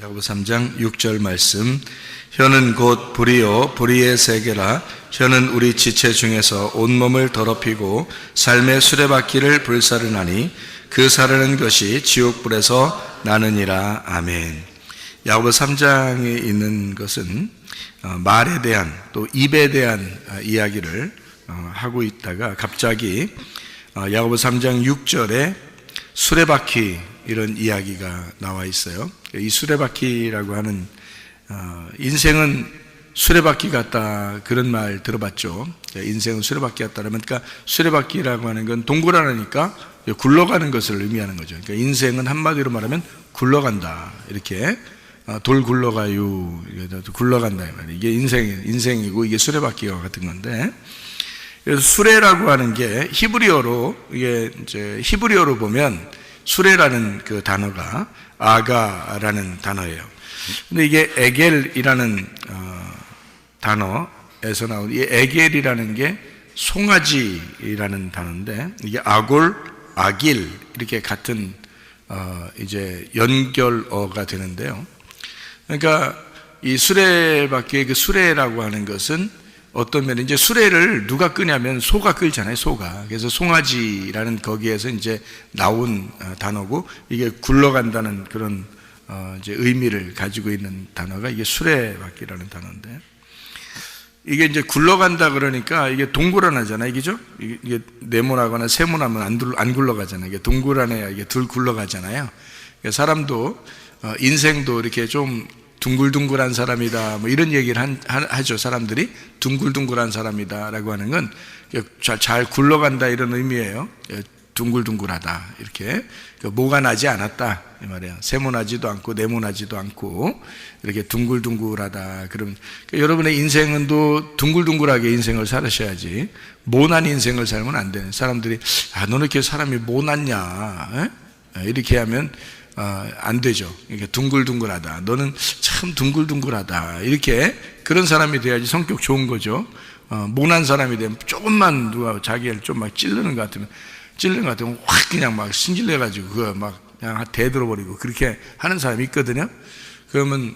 야고보 3장 6절 말씀. 혀는 곧 불이요 불의의 세계라. 혀는 우리 지체 중에서 온몸을 더럽히고 삶의 수레바퀴를 불사르나니 그 사르는 것이 지옥불에서 나느니라. 아멘. 야고보 3장에 있는 것은 말에 대한 또 입에 대한 이야기를 하고 있다가 갑자기 야고보 3장 6절에 수레바퀴 이런 이야기가 나와 있어요. 이 수레바퀴라고 하는 인생은 수레바퀴 같다 그런 말 들어봤죠. 인생은 수레바퀴 같다 그러면 그러니까 수레바퀴라고 하는 건 동그라니까 굴러가는 것을 의미하는 거죠. 그러니까 인생은 한마디로 말하면 굴러간다 이렇게 돌 굴러가요 굴러간다 이 말이에요. 이게 인생이고 이게 수레바퀴와 같은 건데 그래서 수레라고 하는 게 히브리어로 보면 수레라는 그 단어가 아가라는 단어예요. 근데 이게 에겔이라는 단어에서 나온 이 에겔이라는 게 송아지라는 단어인데 이게 아골, 아길 이렇게 같은 이제 연결어가 되는데요. 그러니까 이 수레바퀴의 그 수레라고 하는 것은 어떤 면에 이제 수레를 누가 끄냐면 소가 끌잖아요, 소가. 그래서 송아지라는 거기에서 이제 나온 단어고 이게 굴러간다는 그런 이제 의미를 가지고 있는 단어가 이게 수레바퀴라는 단어인데 이게 이제 굴러간다 그러니까 이게 동그라나잖아요, 그죠? 이게 네모나거나 세모나면 안 굴러가잖아요. 이게 동그라내야 이게 둘 굴러가잖아요. 그러니까 사람도 인생도 이렇게 좀 둥글둥글한 사람이다 뭐 이런 얘기를 하죠. 사람들이 둥글둥글한 사람이다라고 하는 건 잘 굴러간다 이런 의미예요. 둥글둥글하다 이렇게 모가 나지 않았다 이 말이에요. 세모나지도 않고 네모나지도 않고 이렇게 둥글둥글하다. 그럼 여러분의 인생은 또 둥글둥글하게 인생을 살으셔야지 모난 인생을 살면 안 되는 사람들이 너는 이렇게 사람이 모났냐 이렇게 하면 안 되죠. 이게 둥글둥글하다. 너는 참 둥글둥글하다. 이렇게 그런 사람이 돼야지 성격 좋은 거죠. 모난 사람이 되면 조금만 누가 자기를 좀 막 찌르는 것 같으면 확 그냥 막 신질내가지고 그거 막 그냥 대들어버리고 그렇게 하는 사람이 있거든요. 그러면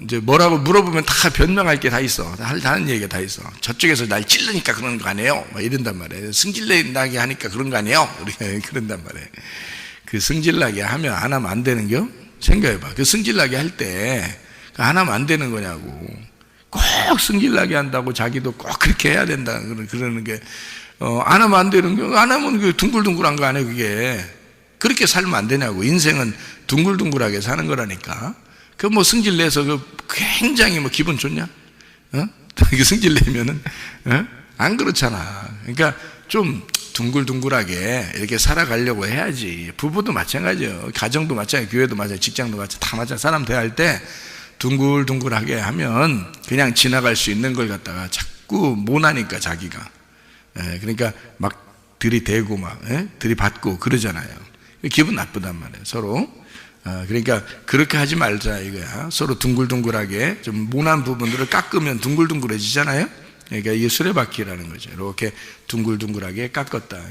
이제 뭐라고 물어보면 다 변명할 게 다 있어. 하는 얘기가 다 있어. 저쪽에서 날 찌르니까 그런 거 아니에요. 막 이런단 말이에요. 승질나게 하니까 그런 거 아니에요. 그런단 말이에요. 그 승질나게 하면 안 하면 안 되는겨? 생각해봐. 그 승질나게 할 때 안 하면 안 되는 거냐고. 꼭 승질나게 한다고 자기도 꼭 그렇게 해야 된다 그러는 게 안 하면 안 되는 거. 안 하면 그 둥글둥글한 거 아니에요. 그게 그렇게 살면 안 되냐고. 인생은 둥글둥글하게 사는 거라니까. 그 뭐 승질내서 굉장히 뭐 기분 좋냐? 그 승질내면은 안 그렇잖아. 그러니까 좀 둥글둥글하게 이렇게 살아가려고 해야지. 부부도 마찬가지예요. 가정도 마찬가지예요. 교회도 마찬가지예요. 직장도 마찬가지예요. 다 마찬가지예요. 사람 대할 때 둥글둥글하게 하면 그냥 지나갈 수 있는 걸 갖다가 자꾸 못하니까 자기가. 그러니까 막 들이대고 막 들이받고 그러잖아요. 기분 나쁘단 말이에요. 서로. 그러니까 그렇게 하지 말자 이거야. 서로 둥글둥글하게 좀 모난 부분들을 깎으면 둥글둥글해지잖아요. 그러니까 이게 수레바퀴라는 거죠. 이렇게 둥글둥글하게 깎았다.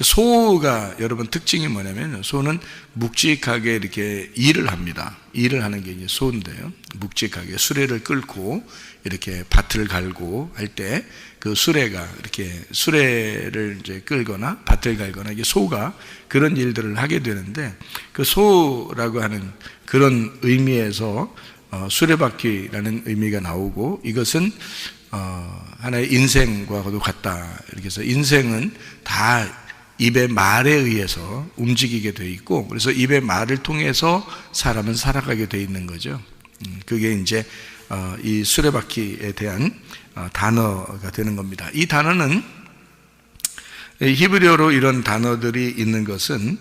소가 여러분 특징이 뭐냐면 소는 묵직하게 이렇게 일을 합니다. 일을 하는 게 이제 소인데요. 묵직하게 수레를 끌고 이렇게 밭을 갈고 할 때 그 수레가 이렇게 수레를 이제 끌거나 밭을 갈거나 이게 소가 그런 일들을 하게 되는데 그 소라고 하는 그런 의미에서 수레바퀴라는 의미가 나오고 이것은 하나의 인생과도 같다. 이렇게 해서 인생은 다 입의 말에 의해서 움직이게 되어 있고 그래서 입의 말을 통해서 사람은 살아가게 되어 있는 거죠. 그게 이제 이 수레바퀴에 대한 단어가 되는 겁니다. 이 단어는 히브리어로 이런 단어들이 있는 것은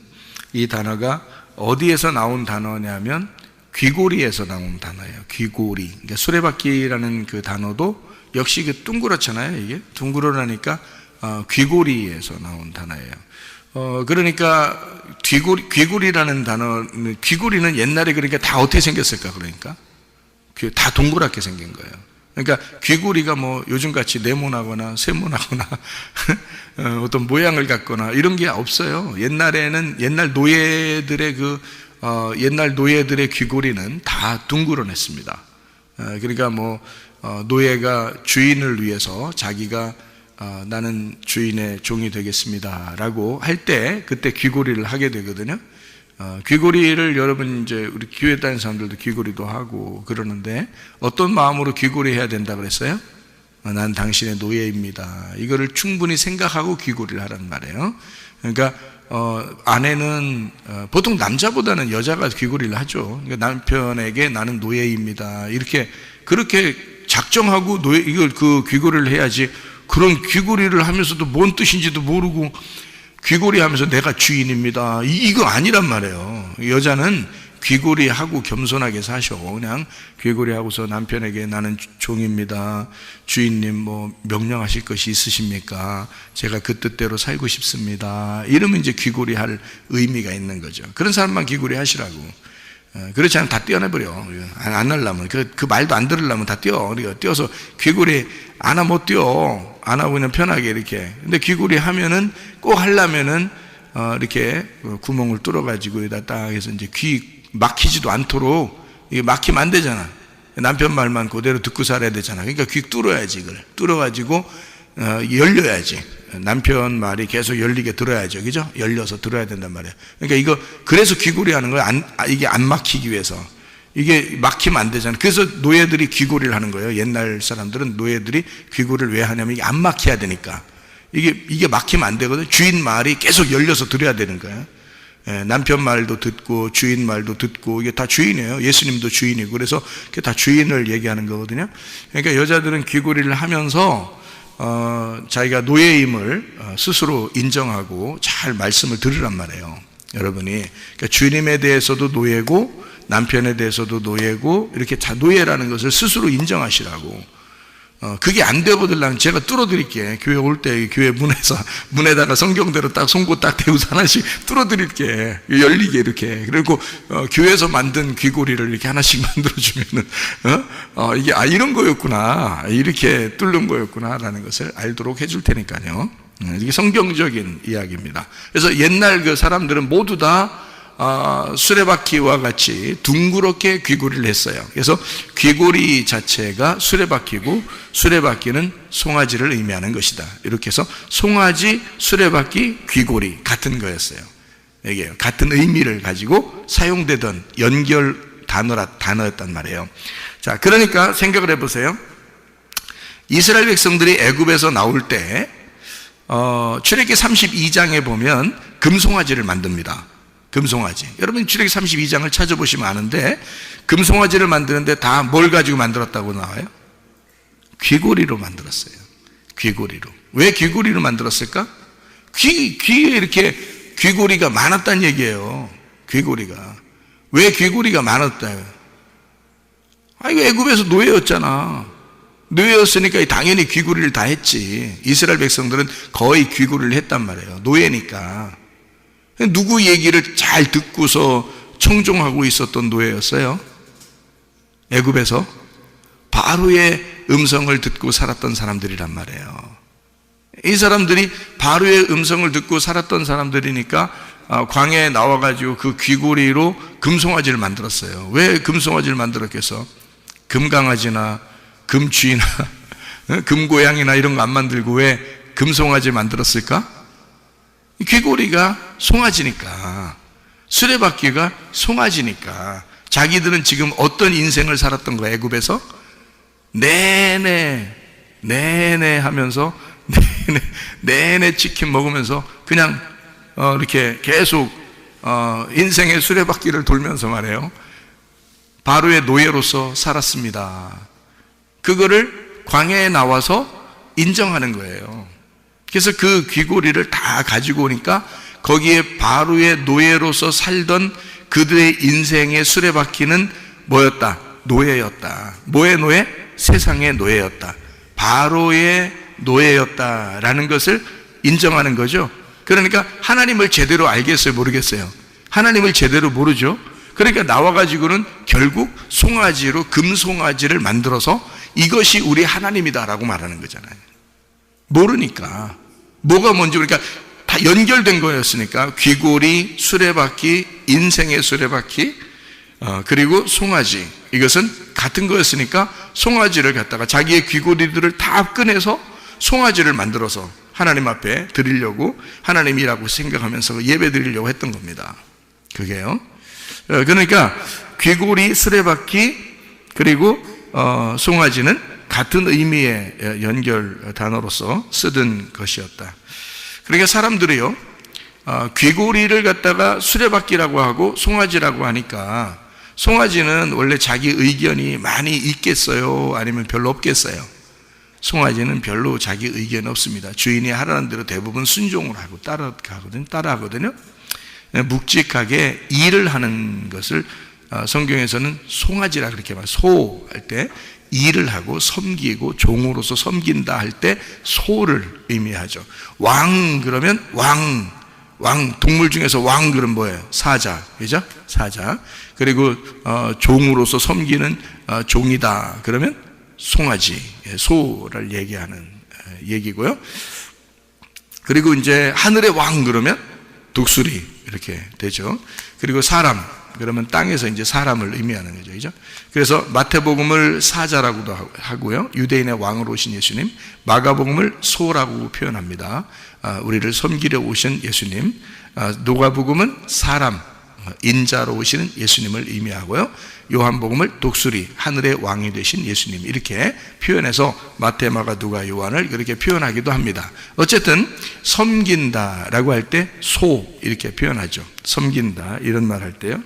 이 단어가 어디에서 나온 단어냐면 귀고리에서 나온 단어예요. 귀고리. 그러니까 수레바퀴라는 그 단어도 역시 그 둥그렇잖아요. 이게 둥그러라니까 귀고리에서 나온 단어예요. 그러니까 귀고리라는 단어는 귀고리는 옛날에 그러니까 다 어떻게 생겼을까 그러니까 다 동그랗게 생긴 거예요. 그러니까 귀고리가 뭐 요즘같이 네모나거나 세모나거나 어떤 모양을 갖거나 이런 게 없어요. 옛날에는 옛날 노예들의 그 옛날 노예들의 귀고리는 다 둥그러냈습니다. 그러니까 노예가 주인을 위해서 자기가 나는 주인의 종이 되겠습니다 라고 할 때 그때 귀고리를 하게 되거든요. 귀고리를 여러분 이제 우리 교회 다니는 사람들도 귀고리도 하고 그러는데 어떤 마음으로 귀고리 해야 된다 그랬어요? 난 당신의 노예입니다. 이거를 충분히 생각하고 귀고리를 하란 말이에요. 그러니까 아내는 보통 남자보다는 여자가 귀고리를 하죠. 그러니까 남편에게 나는 노예입니다. 그렇게 작정하고 이걸 그 귀고리를 해야지. 그런 귀고리를 하면서도 뭔 뜻인지도 모르고 귀고리 하면서 내가 주인입니다. 이거 아니란 말이에요. 여자는 귀고리하고 겸손하게 사셔. 그냥 귀고리하고서 남편에게 나는 종입니다. 주인님 명령하실 것이 있으십니까? 제가 그 뜻대로 살고 싶습니다. 이러면 이제 귀고리할 의미가 있는 거죠. 그런 사람만 귀고리 하시라고. 그렇지 않으면 다 떼어내버려. 안 하려면 그 말도 안 들으려면 다 떼어. 우리가 떼어서 귀고리 안 하면 못 떼어. 안 하고 그냥 편하게 이렇게. 근데 귀고리 하면은 꼭 하려면은 이렇게 구멍을 뚫어가지고 여기다 딱 해서 이제 귀 막히지도 않도록 이게 막히면 안 되잖아. 남편 말만 그대로 듣고 살아야 되잖아. 그러니까 귀 뚫어야지. 이걸 뚫어가지고 열려야지. 남편 말이 계속 열리게 들어야죠. 그죠? 열려서 들어야 된단 말이에요. 그러니까 그래서 귀고리 하는 거예요. 이게 안 막히기 위해서. 이게 막히면 안 되잖아요. 그래서 노예들이 귀고리를 하는 거예요. 옛날 사람들은 노예들이 귀고리를 왜 하냐면 이게 안 막혀야 되니까. 이게 막히면 안 되거든요. 주인 말이 계속 열려서 들어야 되는 거예요. 남편 말도 듣고 주인 말도 듣고 이게 다 주인이에요. 예수님도 주인이고 그래서 그게 다 주인을 얘기하는 거거든요. 그러니까 여자들은 귀고리를 하면서 자기가 노예임을 스스로 인정하고 잘 말씀을 들으란 말이에요. 여러분이 그러니까 주님에 대해서도 노예고 남편에 대해서도 노예고 이렇게 다 노예라는 것을 스스로 인정하시라고. 그게 안 되거든. 제가 뚫어드릴게. 교회 올 때 교회 문에다가 성경대로 딱 송곳 딱 대고서 하나씩 뚫어드릴게. 열리게 이렇게. 그리고 교회에서 만든 귀고리를 이렇게 하나씩 만들어주면은 이게 이런 거였구나. 이렇게 뚫는 거였구나라는 것을 알도록 해줄 테니까요. 이게 성경적인 이야기입니다. 그래서 옛날 그 사람들은 모두 다 수레바퀴와 같이 둥그렇게 귀고리를 했어요. 그래서 귀고리 자체가 수레바퀴고 수레바퀴는 송아지를 의미하는 것이다. 이렇게 해서 송아지, 수레바퀴, 귀고리 같은 거였어요. 이게 같은 의미를 가지고 사용되던 연결 단어였단 말이에요. 자, 그러니까 생각을 해보세요. 이스라엘 백성들이 애굽에서 나올 때 출애굽기 32장에 보면 금송아지를 만듭니다. 금송아지. 여러분 출애굽기 32장을 찾아보시면 아는데 금송아지를 만드는데 다 뭘 가지고 만들었다고 나와요? 귀고리로 만들었어요. 귀고리로. 왜 귀고리로 만들었을까? 귀에 이렇게 귀고리가 많았다는 얘기예요. 귀고리가. 왜 귀고리가 많았다요? 이거 애굽에서 노예였잖아. 노예였으니까 당연히 귀고리를 다 했지. 이스라엘 백성들은 거의 귀고리를 했단 말이에요. 노예니까. 누구 얘기를 잘 듣고서 청종하고 있었던 노예였어요? 애굽에서 바로의 음성을 듣고 살았던 사람들이란 말이에요. 이 사람들이 바로의 음성을 듣고 살았던 사람들이니까 광야에 나와가지고 그 귀고리로 금송아지를 만들었어요. 왜 금송아지를 만들었겠어? 금강아지나 금쥐나 금고양이나 이런 거 안 만들고 왜 금송아지를 만들었을까? 귀고리가 송아지니까, 수레바퀴가 송아지니까. 자기들은 지금 어떤 인생을 살았던 거야? 애굽에서 내내 하면서 내내 치킨 먹으면서 그냥 이렇게 계속 인생의 수레바퀴를 돌면서 말해요. 바로의 노예로서 살았습니다. 그거를 광야에 나와서 인정하는 거예요. 그래서 그 귀고리를 다 가지고 오니까 거기에 바로의 노예로서 살던 그들의 인생의 수레바퀴는 뭐였다? 노예였다. 뭐의 노예? 세상의 노예였다. 바로의 노예였다라는 것을 인정하는 거죠. 그러니까 하나님을 제대로 알겠어요? 모르겠어요? 하나님을 제대로 모르죠. 그러니까 나와가지고는 결국 송아지로 금송아지를 만들어서 이것이 우리 하나님이다라고 말하는 거잖아요. 모르니까. 뭐가 뭔지. 그러니까 다 연결된 거였으니까 귀고리, 수레바퀴, 인생의 수레바퀴, 그리고 송아지, 이것은 같은 거였으니까 송아지를 갖다가 자기의 귀고리들을 다 꺼내서 송아지를 만들어서 하나님 앞에 드리려고, 하나님이라고 생각하면서 예배 드리려고 했던 겁니다. 그게요. 그러니까 귀고리, 수레바퀴, 그리고 송아지는 같은 의미의 연결 단어로서 쓰던 것이었다. 그러니까 사람들이요, 귀고리를 갖다가 수레바퀴라고 하고 송아지라고 하니까, 송아지는 원래 자기 의견이 많이 있겠어요? 아니면 별로 없겠어요? 송아지는 별로 자기 의견 없습니다. 주인이 하라는 대로 대부분 순종을 하고 따라하거든요. 묵직하게 일을 하는 것을 성경에서는 송아지라 그렇게 말해요. 소 할 때 일을 하고 섬기고 종으로서 섬긴다 할 때 소를 의미하죠. 왕 그러면 왕 동물 중에서 왕 그럼 뭐예요? 사자, 그죠? 사자. 그리고 종으로서 섬기는 종이다 그러면 송아지, 소를 얘기하는 얘기고요. 그리고 이제 하늘의 왕 그러면 독수리 이렇게 되죠. 그리고 사람 그러면 땅에서 이제 사람을 의미하는 거죠, 그죠? 그래서 마태복음을 사자라고도 하고요, 유대인의 왕으로 오신 예수님, 마가복음을 소라고 표현합니다. 우리를 섬기려 오신 예수님, 누가복음은 사람, 인자로 오시는 예수님을 의미하고요, 요한복음을 독수리, 하늘의 왕이 되신 예수님, 이렇게 표현해서 마태, 마가, 누가, 요한을 그렇게 표현하기도 합니다. 어쨌든 섬긴다라고 할 때 소 이렇게 표현하죠. 섬긴다 이런 말 할 때요.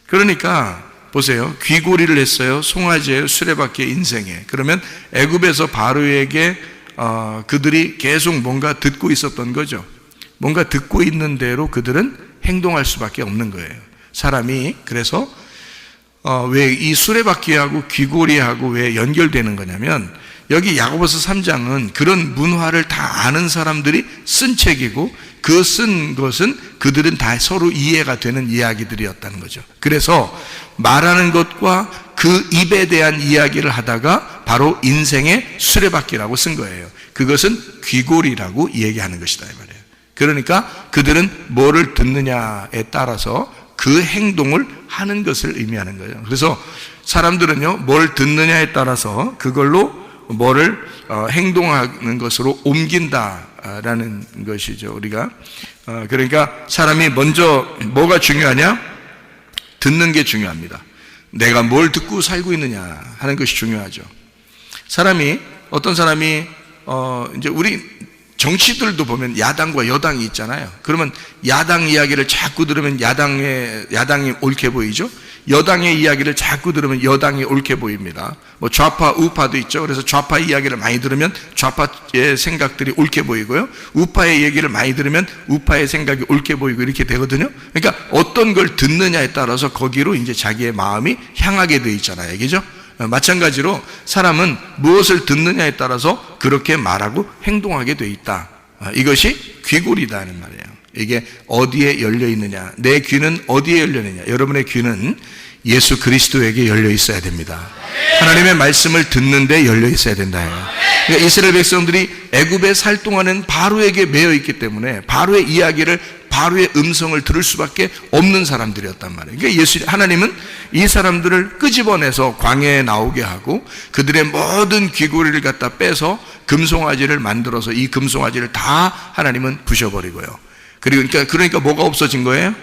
그러니까 보세요, 귀고리를 했어요. 송아지예요. 수레바퀴의 인생에. 그러면 애굽에서 바로에게 그들이 계속 뭔가 듣고 있었던 거죠. 뭔가 듣고 있는 대로 그들은 행동할 수밖에 없는 거예요. 사람이. 그래서 왜 이 수레바퀴하고 귀고리하고 왜 연결되는 거냐면, 여기 야고보서 3장은 그런 문화를 다 아는 사람들이 쓴 책이고, 그 쓴 것은 그들은 다 서로 이해가 되는 이야기들이었다는 거죠. 그래서 말하는 것과 그 입에 대한 이야기를 하다가 바로 인생의 수레바퀴라고 쓴 거예요. 그것은 귀고리라고 얘기하는 것이다 이 말이에요. 그러니까 그들은 뭐를 듣느냐에 따라서 그 행동을 하는 것을 의미하는 거예요. 그래서 사람들은요, 뭘 듣느냐에 따라서 그걸로 뭐를 행동하는 것으로 옮긴다라는 것이죠. 우리가 그러니까 사람이 먼저 뭐가 중요하냐? 듣는 게 중요합니다. 내가 뭘 듣고 살고 있느냐 하는 것이 중요하죠. 사람이, 어떤 사람이 이제 우리 정치들도 보면 야당과 여당이 있잖아요. 그러면 야당 이야기를 자꾸 들으면 야당이 옳게 보이죠. 여당의 이야기를 자꾸 들으면 여당이 옳게 보입니다. 뭐 좌파, 우파도 있죠. 그래서 좌파 이야기를 많이 들으면 좌파의 생각들이 옳게 보이고요, 우파의 얘기를 많이 들으면 우파의 생각이 옳게 보이고 이렇게 되거든요. 그러니까 어떤 걸 듣느냐에 따라서 거기로 이제 자기의 마음이 향하게 되어 있잖아요, 그죠? 마찬가지로 사람은 무엇을 듣느냐에 따라서 그렇게 말하고 행동하게 되어 있다. 이것이 귀고리다는 말이에요. 이게 어디에 열려 있느냐, 내 귀는 어디에 열려 있느냐. 여러분의 귀는 예수 그리스도에게 열려 있어야 됩니다. 하나님의 말씀을 듣는데 열려 있어야 된다. 그러니까 이스라엘 백성들이 애굽에 살 동안은 바로에게 매여 있기 때문에 바로의 이야기를, 바로의 음성을 들을 수밖에 없는 사람들이었단 말이에요. 그러니까 하나님은 이 사람들을 끄집어내서 광야에 나오게 하고 그들의 모든 귀고리를 갖다 빼서 금송아지를 만들어서 이 금송아지를 다 하나님은 부셔버리고요. 그러니까 뭐가 없어진 거예요?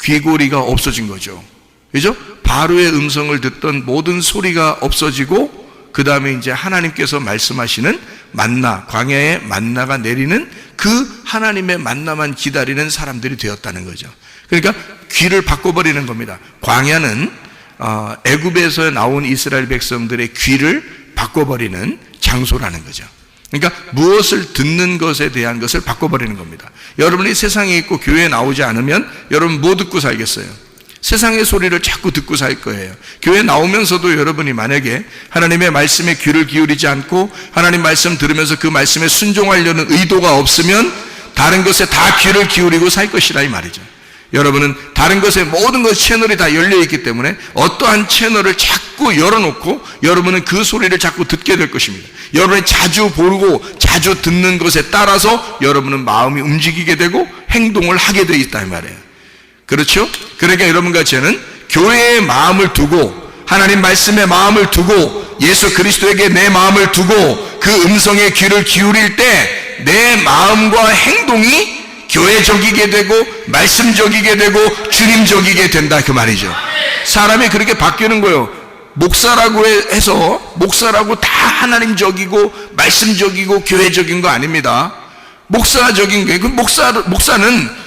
귀고리가 없어진 거죠. 그죠? 바로의 음성을 듣던 모든 소리가 없어지고, 그 다음에 이제 하나님께서 말씀하시는 만나, 광야에 만나가 내리는 그 하나님의 만나만 기다리는 사람들이 되었다는 거죠. 그러니까 귀를 바꿔버리는 겁니다. 광야는 애굽에서 나온 이스라엘 백성들의 귀를 바꿔버리는 장소라는 거죠. 그러니까 무엇을 듣는 것에 대한 것을 바꿔버리는 겁니다. 여러분이 세상에 있고 교회에 나오지 않으면 여러분 뭐 듣고 살겠어요? 세상의 소리를 자꾸 듣고 살 거예요. 교회 나오면서도 여러분이 만약에 하나님의 말씀에 귀를 기울이지 않고 하나님 말씀 들으면서 그 말씀에 순종하려는 의도가 없으면 다른 것에 다 귀를 기울이고 살 것이라 이 말이죠. 여러분은 다른 것에 모든 것 채널이 다 열려 있기 때문에 어떠한 채널을 자꾸 열어놓고 여러분은 그 소리를 자꾸 듣게 될 것입니다. 여러분이 자주 보고 자주 듣는 것에 따라서 여러분은 마음이 움직이게 되고 행동을 하게 되어 있다 이 말이에요. 그렇죠? 그러니까 여러분과 저는 교회의 마음을 두고 하나님 말씀의 마음을 두고 예수 그리스도에게 내 마음을 두고 그 음성에 귀를 기울일 때 내 마음과 행동이 교회적이게 되고 말씀적이게 되고 주님적이게 된다 그 말이죠. 사람이 그렇게 바뀌는 거예요. 목사라고 해서 목사라고 다 하나님적이고 말씀적이고 교회적인 거 아닙니다. 목사적인 게 그 목사는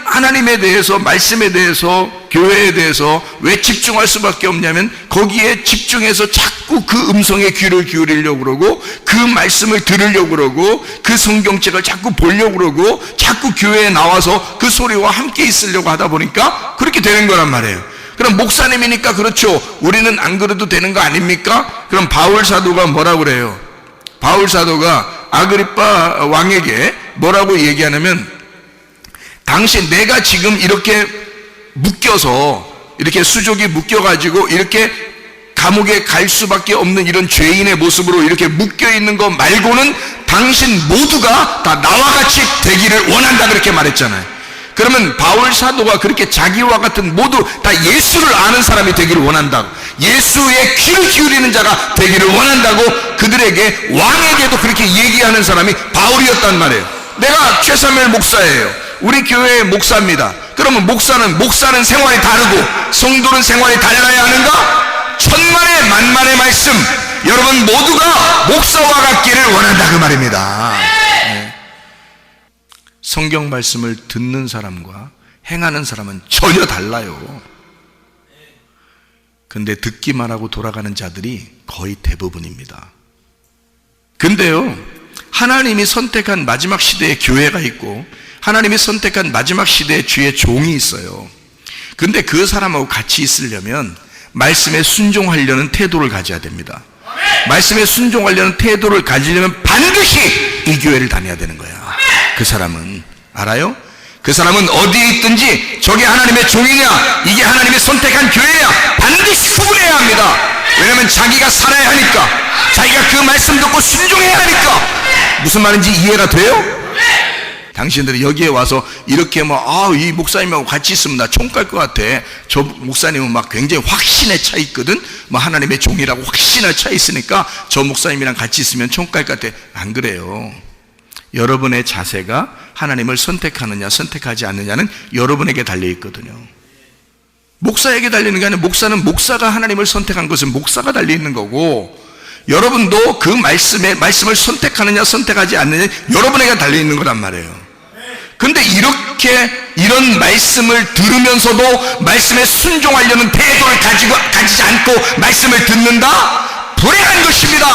하나님에 대해서 말씀에 대해서 교회에 대해서 왜 집중할 수밖에 없냐면 거기에 집중해서 자꾸 그 음성에 귀를 기울이려고 그러고 그 말씀을 들으려고 그러고 그 성경책을 자꾸 보려고 그러고 자꾸 교회에 나와서 그 소리와 함께 있으려고 하다 보니까 그렇게 되는 거란 말이에요. 그럼 목사님이니까 그렇죠. 우리는 안 그래도 되는 거 아닙니까? 그럼 바울 사도가 뭐라고 그래요? 바울 사도가 아그리빠 왕에게 뭐라고 얘기하냐면 당신 내가 지금 이렇게 묶여서 이렇게 수족이 묶여가지고 이렇게 감옥에 갈 수밖에 없는 이런 죄인의 모습으로 이렇게 묶여있는 거 말고는 당신 모두가 다 나와 같이 되기를 원한다 그렇게 말했잖아요. 그러면 바울 사도가 그렇게 자기와 같은 모두 다 예수를 아는 사람이 되기를 원한다고, 예수의 귀를 기울이는 자가 되기를 원한다고 그들에게 왕에게도 그렇게 얘기하는 사람이 바울이었단 말이에요. 내가 최사무엘 목사예요. 우리 교회의 목사입니다. 그러면 목사는 생활이 다르고 성도는 생활이 달라야 하는가? 천만의 만만의 말씀, 여러분 모두가 목사와 같기를 원한다 그 말입니다. 네. 성경 말씀을 듣는 사람과 행하는 사람은 전혀 달라요. 근데 듣기만 하고 돌아가는 자들이 거의 대부분입니다. 근데요, 하나님이 선택한 마지막 시대의 교회가 있고 하나님이 선택한 마지막 시대의 주의 종이 있어요. 근데 그 사람하고 같이 있으려면 말씀에 순종하려는 태도를 가져야 됩니다. 말씀에 순종하려는 태도를 가지려면 반드시 이 교회를 다녀야 되는 거야. 그 사람은 알아요? 그 사람은 어디에 있든지 저게 하나님의 종이냐 이게 하나님이 선택한 교회냐 반드시 구분해야 합니다. 왜냐하면 자기가 살아야 하니까, 자기가 그 말씀 듣고 순종해야 하니까. 무슨 말인지 이해가 돼요? 당신들이 여기에 와서 이렇게 이 목사님하고 같이 있으면 나 총 깔 것 같아. 저 목사님은 막 굉장히 확신에 차 있거든. 하나님의 종이라고 확신에 차 있으니까 저 목사님이랑 같이 있으면 총 깔 것 같아. 안 그래요. 여러분의 자세가 하나님을 선택하느냐 선택하지 않느냐는 여러분에게 달려 있거든요. 목사에게 달리는 게 아니라 목사가 하나님을 선택한 것은 목사가 달려 있는 거고, 여러분도 그 말씀을 선택하느냐 선택하지 않느냐 여러분에게 달려 있는 거란 말이에요. 근데 이런 말씀을 들으면서도 말씀에 순종하려는 태도를 가지지 않고 말씀을 듣는다? 불행한 것입니다.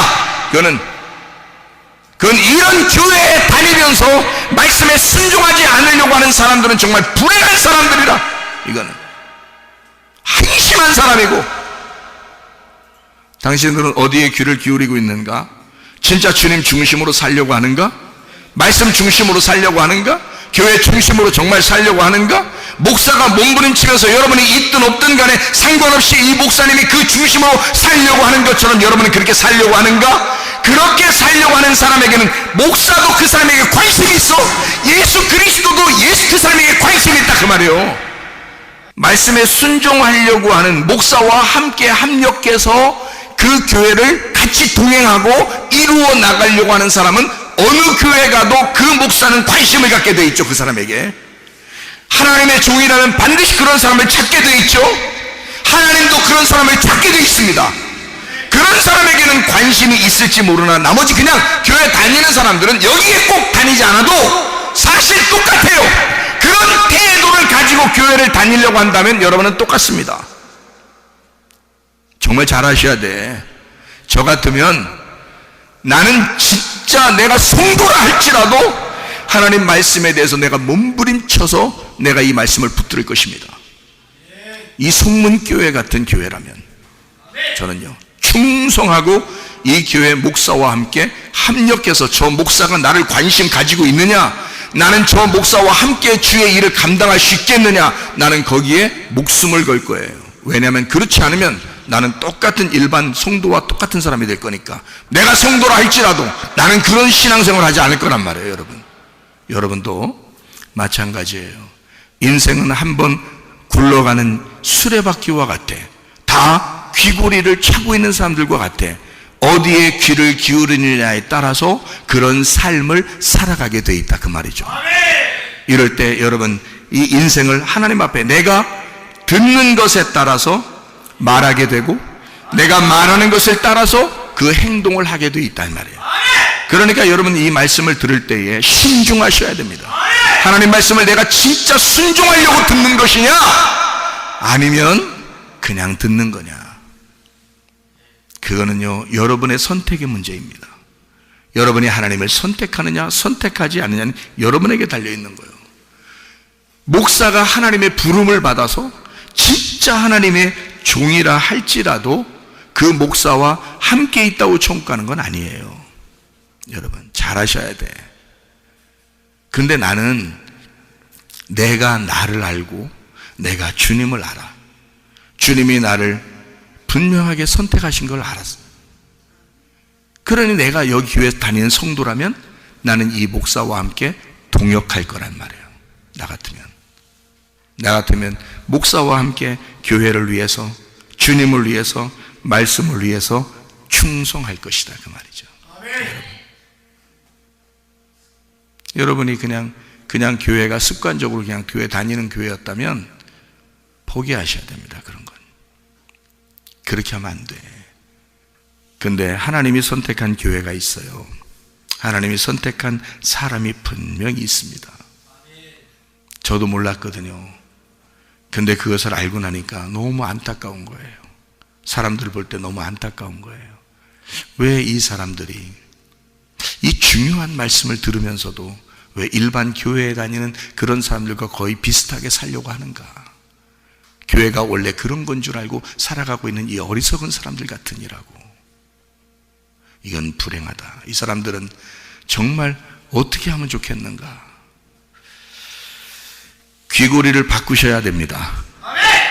그건 이런 교회에 다니면서 말씀에 순종하지 않으려고 하는 사람들은 정말 불행한 사람들이라. 이거는 한심한 사람이고. 당신들은 어디에 귀를 기울이고 있는가? 진짜 주님 중심으로 살려고 하는가? 말씀 중심으로 살려고 하는가? 교회 중심으로 정말 살려고 하는가? 목사가 몸부림치면서 여러분이 있든 없든 간에 상관없이 이 목사님이 그 중심으로 살려고 하는 것처럼 여러분이 그렇게 살려고 하는가? 그렇게 살려고 하는 사람에게는 목사도 그 사람에게 관심이 있어. 예수 그리스도도 그 사람에게 관심이 있다 그 말이에요. 말씀에 순종하려고 하는 목사와 함께 합력해서 그 교회를 같이 동행하고 이루어 나가려고 하는 사람은 어느 교회 가도 그 목사는 관심을 갖게 돼 있죠. 그 사람에게 하나님의 종이라면 반드시 그런 사람을 찾게 돼 있죠. 하나님도 그런 사람을 찾게 돼 있습니다. 그런 사람에게는 관심이 있을지 모르나 나머지 그냥 교회 다니는 사람들은 여기에 꼭 다니지 않아도 사실 똑같아요. 그런 태도를 가지고 교회를 다니려고 한다면 여러분은 똑같습니다. 정말 잘하셔야 돼. 저 같으면 나는 진짜 내가 성도라 할지라도 하나님 말씀에 대해서 내가 몸부림쳐서 내가 이 말씀을 붙들 것입니다. 이 성문교회 같은 교회라면 저는요 충성하고 이 교회 목사와 함께 합력해서 저 목사가 나를 관심 가지고 있느냐, 나는 저 목사와 함께 주의 일을 감당할 수 있겠느냐? 나는 거기에 목숨을 걸 거예요. 왜냐하면 그렇지 않으면 나는 똑같은 일반 성도와 똑같은 사람이 될 거니까. 내가 성도라 할지라도 나는 그런 신앙생활을 하지 않을 거란 말이에요. 여러분, 여러분도 마찬가지예요. 인생은 한번 굴러가는 수레바퀴와 같아. 다 귀고리를 차고 있는 사람들과 같아. 어디에 귀를 기울이느냐에 따라서 그런 삶을 살아가게 돼 있다, 그 말이죠. 이럴 때 여러분, 이 인생을 하나님 앞에 내가 듣는 것에 따라서 말하게 되고, 내가 말하는 것을 따라서 그 행동을 하게 돼 있단 말이에요. 그러니까 여러분, 이 말씀을 들을 때에 신중하셔야 됩니다. 하나님 말씀을 내가 진짜 순종하려고 듣는 것이냐, 아니면 그냥 듣는 거냐. 그거는요, 여러분의 선택의 문제입니다. 여러분이 하나님을 선택하느냐 선택하지 않느냐는 여러분에게 달려있는 거예요. 목사가 하나님의 부름을 받아서 진짜 하나님의 종이라 할지라도 그 목사와 함께 있다고 총가는 건 아니에요. 여러분, 잘 하셔야 돼. 근데 나는 내가 나를 알고 내가 주님을 알아. 주님이 나를 분명하게 선택하신 걸 알았어. 그러니 내가 여기 교회 다니는 성도라면 나는 이 목사와 함께 동역할 거란 말이에요. 나 같으면 목사와 함께 교회를 위해서, 주님을 위해서, 말씀을 위해서 충성할 것이다, 그 말이죠. 여러분이 그냥 교회가 습관적으로 그냥 교회 다니는 교회였다면 포기하셔야 됩니다. 그런 건 그렇게 하면 안 돼. 근데 하나님이 선택한 교회가 있어요. 하나님이 선택한 사람이 분명히 있습니다. 저도 몰랐거든요. 근데 그것을 알고 나니까 너무 안타까운 거예요. 사람들 볼 때 너무 안타까운 거예요. 왜 이 사람들이 이 중요한 말씀을 들으면서도 왜 일반 교회에 다니는 그런 사람들과 거의 비슷하게 살려고 하는가? 교회가 원래 그런 건 줄 알고 살아가고 있는 이 어리석은 사람들 같으니라고. 이건 불행하다. 이 사람들은 정말 어떻게 하면 좋겠는가? 귀고리를 바꾸셔야 됩니다.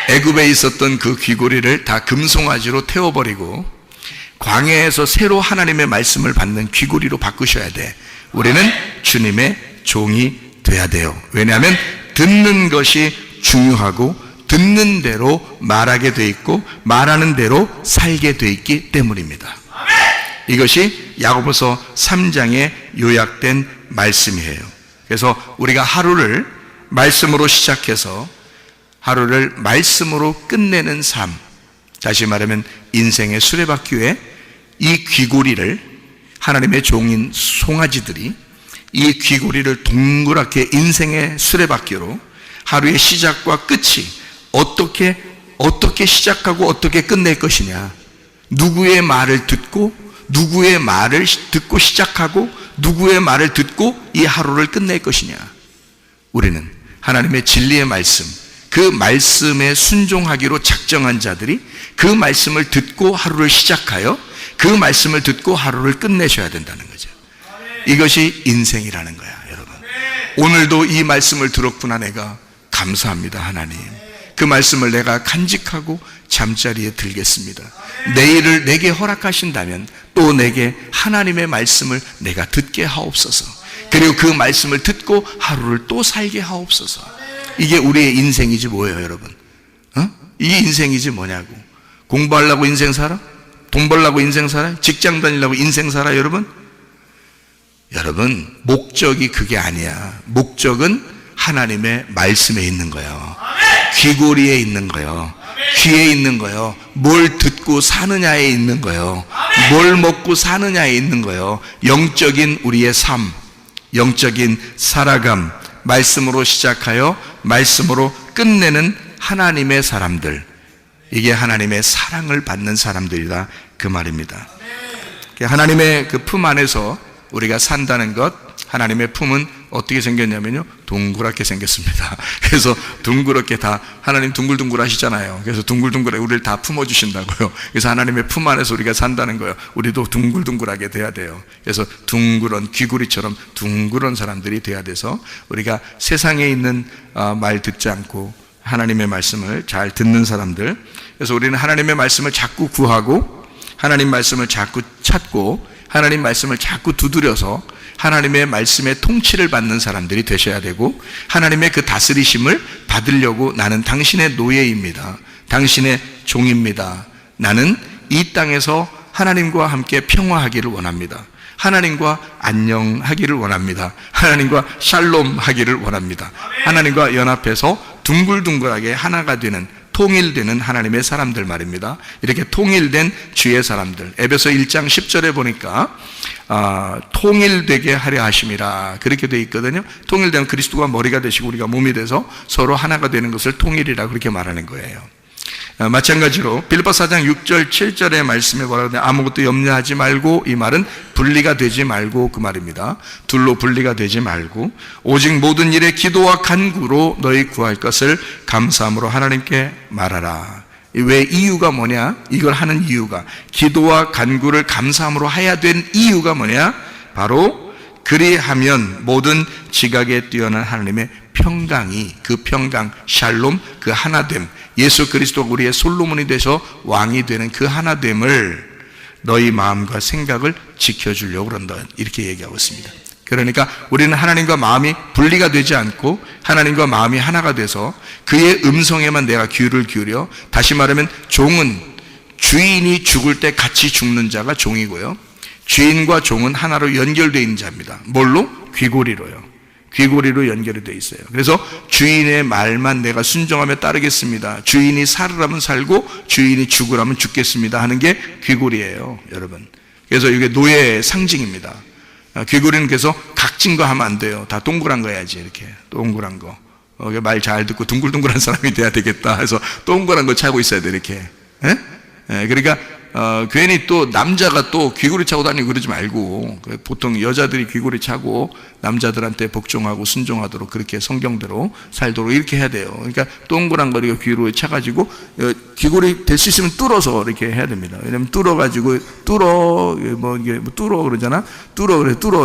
애굽에 있었던 그 귀고리를 다 금송아지로 태워버리고 광야에서 새로 하나님의 말씀을 받는 귀고리로 바꾸셔야 돼. 우리는 주님의 종이 돼야 돼요. 왜냐하면 듣는 것이 중요하고 듣는 대로 말하게 돼 있고 말하는 대로 살게 돼 있기 때문입니다. 이것이 야고보서 3장에 요약된 말씀이에요. 그래서 우리가 하루를 말씀으로 시작해서 하루를 말씀으로 끝내는 삶, 다시 말하면 인생의 수레바퀴에 이 귀고리를, 하나님의 종인 송아지들이 이 귀고리를 동그랗게 인생의 수레바퀴로 하루의 시작과 끝이 어떻게 시작하고 어떻게 끝낼 것이냐, 누구의 말을 듣고 누구의 말을 듣고 시작하고 누구의 말을 듣고 이 하루를 끝낼 것이냐. 우리는 하나님의 진리의 말씀, 그 말씀에 순종하기로 작정한 자들이 그 말씀을 듣고 하루를 시작하여 그 말씀을 듣고 하루를 끝내셔야 된다는 거죠. 이것이 인생이라는 거야, 여러분. 오늘도 이 말씀을 들었구나. 내가 감사합니다, 하나님. 그 말씀을 내가 간직하고 잠자리에 들겠습니다. 내일을 내게 허락하신다면 또 내게 하나님의 말씀을 내가 듣게 하옵소서. 그리고 그 말씀을 듣고 하루를 또 살게 하옵소서. 이게 우리의 인생이지 뭐예요, 여러분? 이게 인생이지 뭐냐고. 공부하려고 인생 살아? 돈 벌려고 인생 살아? 직장 다니려고 인생 살아, 여러분? 여러분, 목적이 그게 아니야. 목적은 하나님의 말씀에 있는 거예요. 귀고리에 있는 거예요. 귀에 있는 거예요. 뭘 듣고 사느냐에 있는 거예요. 뭘 먹고 사느냐에 있는 거예요. 영적인 우리의 삶, 영적인 살아감, 말씀으로 시작하여 말씀으로 끝내는 하나님의 사람들, 이게 하나님의 사랑을 받는 사람들이다, 그 말입니다. 하나님의 그 품 안에서 우리가 산다는 것, 하나님의 품은 어떻게 생겼냐면요, 동그랗게 생겼습니다. 그래서 둥그렇게 다, 하나님 둥글둥글 하시잖아요. 그래서 둥글둥글하게 우리를 다 품어주신다고요. 그래서 하나님의 품 안에서 우리가 산다는 거예요. 우리도 둥글둥글하게 돼야 돼요. 그래서 둥그런 귀구리처럼 둥그런 사람들이 돼야 돼서 우리가 세상에 있는 말 듣지 않고 하나님의 말씀을 잘 듣는 사람들, 그래서 우리는 하나님의 말씀을 자꾸 구하고 하나님 말씀을 자꾸 찾고 하나님 말씀을 자꾸 두드려서 하나님의 말씀의 통치를 받는 사람들이 되셔야 되고, 하나님의 그 다스리심을 받으려고 나는 당신의 노예입니다, 당신의 종입니다, 나는 이 땅에서 하나님과 함께 평화하기를 원합니다, 하나님과 안녕하기를 원합니다, 하나님과 샬롬 하기를 원합니다, 하나님과 연합해서 둥글둥글하게 하나가 되는, 통일되는 하나님의 사람들 말입니다. 이렇게 통일된 주의 사람들, 에베소 1장 10절에 보니까 통일되게 하려 하심이라 그렇게 되어 있거든요. 통일되면 그리스도가 머리가 되시고 우리가 몸이 돼서 서로 하나가 되는 것을 통일이라 그렇게 말하는 거예요. 마찬가지로 빌립보서 4장 6절 7절의 말씀에 뭐라고 하냐, 아무것도 염려하지 말고, 이 말은 분리가 되지 말고 그 말입니다. 둘로 분리가 되지 말고 오직 모든 일에 기도와 간구로 너희 구할 것을 감사함으로 하나님께 말하라. 왜 이유가 뭐냐? 이걸 하는 이유가, 기도와 간구를 감사함으로 해야 된 이유가 뭐냐? 바로 그리하면 모든 지각에 뛰어난 하나님의 평강이, 그 평강, 샬롬, 그 하나됨, 예수 그리스도가 우리의 솔로몬이 되셔 왕이 되는 그 하나됨을 너희 마음과 생각을 지켜주려고 그런다, 이렇게 얘기하고 있습니다. 그러니까 우리는 하나님과 마음이 분리가 되지 않고 하나님과 마음이 하나가 돼서 그의 음성에만 내가 귀를 기울여, 다시 말하면 종은 주인이 죽을 때 같이 죽는 자가 종이고요, 주인과 종은 하나로 연결되어 있는 자입니다. 뭘로? 귀고리로요. 귀고리로 연결이 되어 있어요. 그래서 주인의 말만 내가 순종하며 따르겠습니다, 주인이 살으라면 살고 주인이 죽으라면 죽겠습니다 하는 게 귀고리예요, 여러분. 그래서 이게 노예의 상징입니다. 귀고리는 그래서 각진 거 하면 안 돼요. 다 동그란 거 해야지, 이렇게 동그란 거. 말 잘 듣고 둥글둥글한 사람이 돼야 되겠다 해서 동그란 거 차고 있어야 돼, 이렇게. 그러니까 괜히 또 남자가 또 귀고리 차고 다니고 그러지 말고, 보통 여자들이 귀고리 차고 남자들한테 복종하고 순종하도록 그렇게 성경대로 살도록 이렇게 해야 돼요. 그러니까 동그란 거리가 귀로 차가지고 귀고리 될 수 있으면 뚫어서 이렇게 해야 됩니다. 왜냐면 뚫어가지고 뚫어 그러잖아.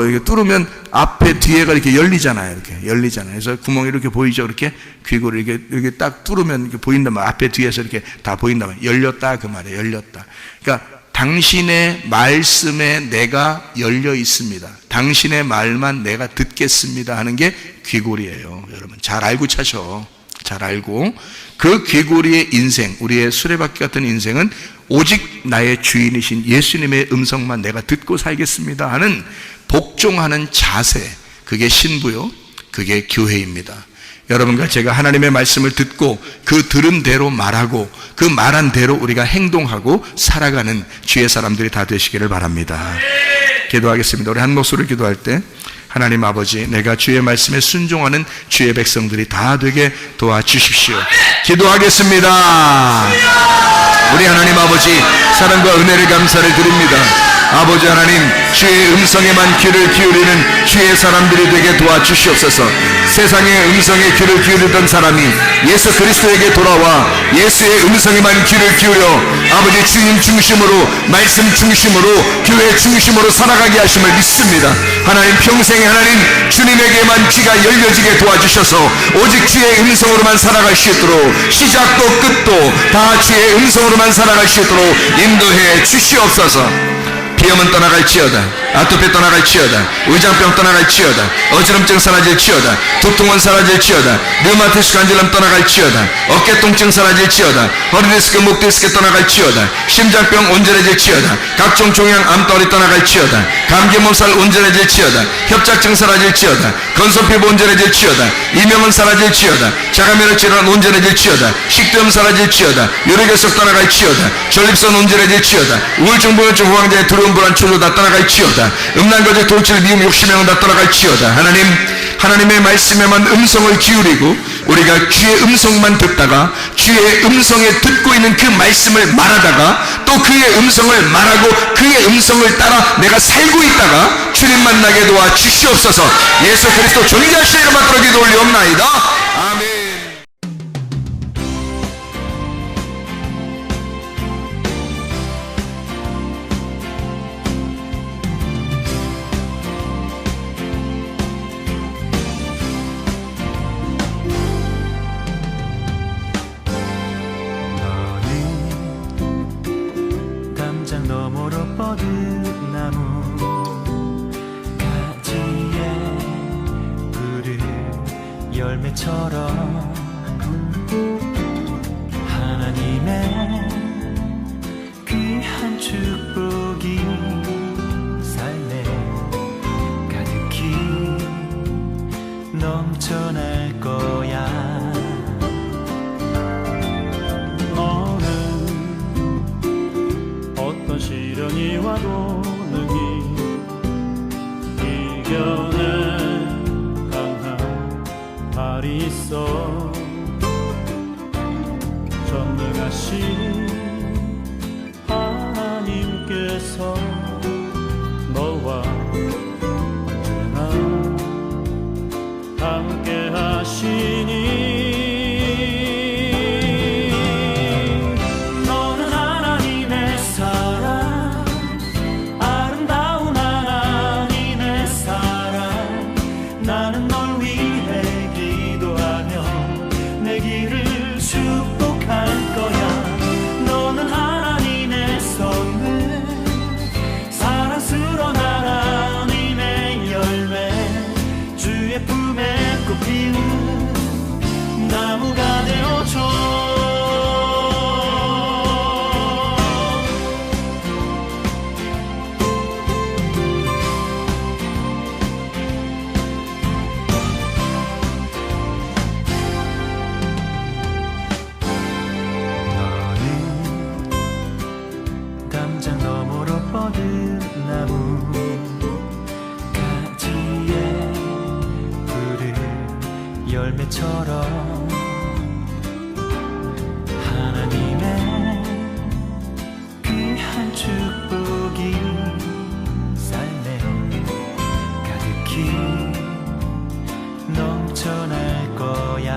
이게 뚫으면 앞에 뒤에가 이렇게 열리잖아요. 이렇게 열리잖아요. 그래서 구멍이 이렇게 보이죠. 이렇게 귀고리 이렇게 딱 뚫으면 이렇게 보인단 말이야. 앞에 뒤에서 이렇게 다 보인단 말이야. 열렸다 그 말이에요. 열렸다. 그러니까 당신의 말씀에 내가 열려 있습니다, 당신의 말만 내가 듣겠습니다 하는 게 귀고리예요. 여러분 잘 알고 차셔. 잘 알고, 그 귀고리의 인생, 우리의 수레바퀴 같은 인생은 오직 나의 주인이신 예수님의 음성만 내가 듣고 살겠습니다 하는 복종하는 자세, 그게 신부요, 그게 교회입니다. 여러분과 제가 하나님의 말씀을 듣고 그 들은 대로 말하고 그 말한 대로 우리가 행동하고 살아가는 주의 사람들이 다 되시기를 바랍니다. 기도하겠습니다. 우리 한 목소리를 기도할 때, 하나님 아버지, 내가 주의 말씀에 순종하는 주의 백성들이 다 되게 도와주십시오. 기도하겠습니다. 우리 하나님 아버지, 사랑과 은혜를 감사를 드립니다. 아버지 하나님, 주의 음성에만 귀를 기울이는 주의 사람들이 되게 도와주시옵소서. 세상의 음성에 귀를 기울이던 사람이 예수 그리스도에게 돌아와 예수의 음성에만 귀를 기울여 아버지 주님 중심으로, 말씀 중심으로, 교회 중심으로 살아가게 하심을 믿습니다. 하나님 평생에 하나님 주님에게만 귀가 열려지게 도와주셔서 오직 주의 음성으로만 살아갈 수 있도록, 시작도 끝도 다 주의 음성으로만 살아갈 수 있도록 인도해 주시옵소서. 비염은 떠나갈지어다, 아토피 떠나갈지어다, 의장병 떠나갈지어다, 어지럼증 사라질지어다, 두통은 사라질지어다, 류마티스 관절염 떠나갈지어다, 어깨 통증 사라질지어다, 허리 디스크, 목 디스크 떠나갈지어다, 심장병 온전해질지어다, 각종 종양 암덩어리 떠나갈지어다, 감기 몸살 온전해질지어다, 협착증 사라질지어다, 건선피부 온전해질지어다, 이명은 사라질지어다, 자가면역 질환 온전해질지어다, 식도염 사라질지어다, 유력결석 떠나갈지어다, 전립선 온전해질지어다, 우울증, 불면증, 호황자의 두려움, 불안, 초조 다 떠나갈지어다, 음란거제, 돌출, 미움, 욕심행은 다 떠나갈지어다. 하나님, 하나님의 말씀에만 음성을 기울이고 우리가 주의 음성만 듣다가 주의 음성에 듣고 있는 그 말씀을 말하다가 또 그의 음성을 말하고 그의 음성을 따라 내가 살고 있다가 주님 만나게 도와 주시옵소서. 예수 그리스도 존귀하신 이름 받들어 기도 올리옵나이다. 아멘. 너머로 뻗은 나무 가지에 푸른 열매처럼 하나님의 귀한 축복이 삶에 가득히 넘쳐날 거야. 시련이 와도 능히 이겨낼 강한 발이 있어. 전능하신 하나님께서 너와 언제나 함께 하시니 나무가 되어줘. 너는 담장 너머로 뻗은 나무 가지에 푸른 열매처럼 하나님의 귀한 축복이 삶에 가득히 넘쳐날 거야.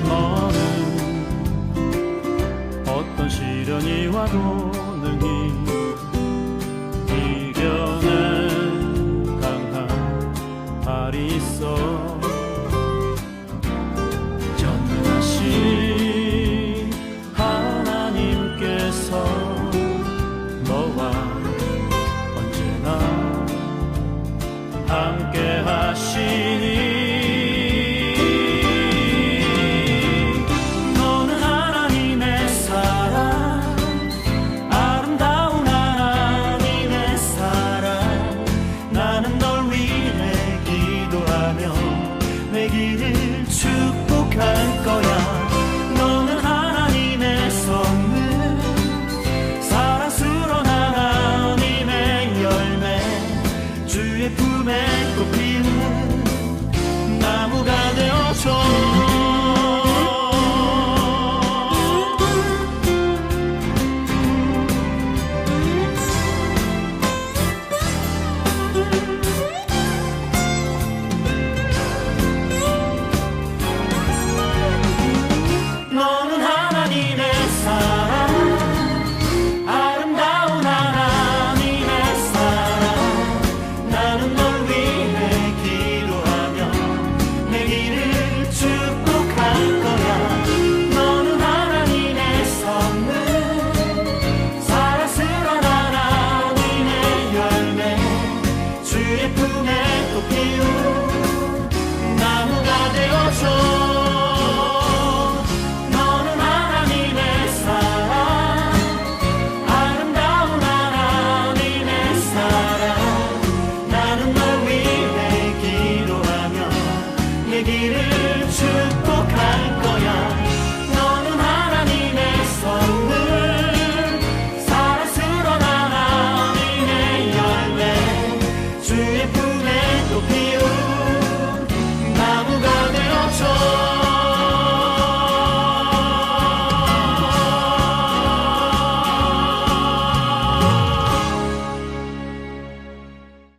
너는 어떤 시련이 와도 능히 이겨낼 강한 발이 있어. 전능하신 하나님께서 너와 언제나 함께 하시니 너는 하나님의 사랑, 아름다운 하나님의 사랑. 나는 널 위해 기도하며 내 길을 축복할 거야.